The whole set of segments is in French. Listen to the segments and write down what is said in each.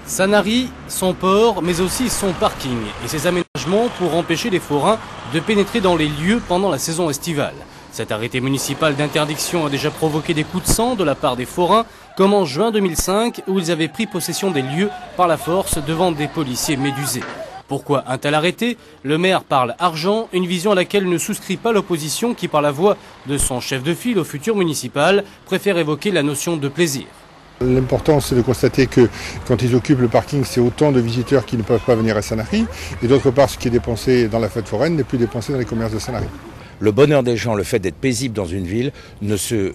Sanary, son port, mais aussi son parking et ses aménagements pour empêcher les forains de pénétrer dans les lieux pendant la saison estivale. Cet arrêté municipal d'interdiction a déjà provoqué des coups de sang de la part des forains, comme en juin 2005 où ils avaient pris possession des lieux par la force devant des policiers médusés. Pourquoi un tel arrêté? Le maire parle argent, une vision à laquelle ne souscrit pas l'opposition qui, par la voix de son chef de file au futur municipal, préfère évoquer la notion de plaisir. L'important, c'est de constater que quand ils occupent le parking, c'est autant de visiteurs qui ne peuvent pas venir à Sanary. Et d'autre part, ce qui est dépensé dans la fête foraine n'est plus dépensé dans les commerces de Sanary. Le bonheur des gens, le fait d'être paisible dans une ville, ne se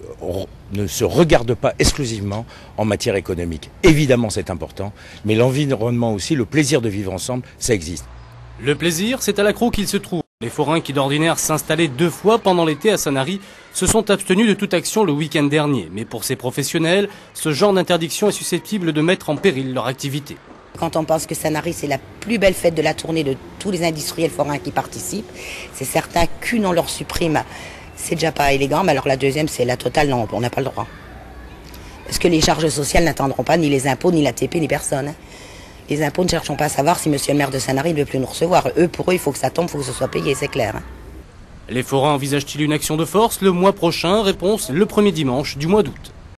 regarde pas exclusivement en matière économique. Évidemment, c'est important, mais l'environnement aussi, le plaisir de vivre ensemble, ça existe. Le plaisir, c'est à l'Accro qu'il se trouve. Les forains qui d'ordinaire s'installaient 2 fois pendant l'été à Sanary se sont abstenus de toute action le week-end dernier. Mais pour ces professionnels, ce genre d'interdiction est susceptible de mettre en péril leur activité. Quand on pense que Sanary, c'est la plus belle fête de la tournée de tous les industriels forains qui participent, c'est certain qu'une on leur supprime, c'est déjà pas élégant, mais alors la deuxième, c'est la totale, non, on n'a pas le droit. Parce que les charges sociales n'attendront pas ni les impôts, ni la TP, ni personne. Les impôts ne cherchons pas à savoir si monsieur le maire de Sanary ne veut plus nous recevoir. Pour eux, il faut que ça tombe, il faut que ce soit payé, c'est clair. Les forains envisagent-ils une action de force le mois prochain? Réponse, le premier dimanche du mois d'août.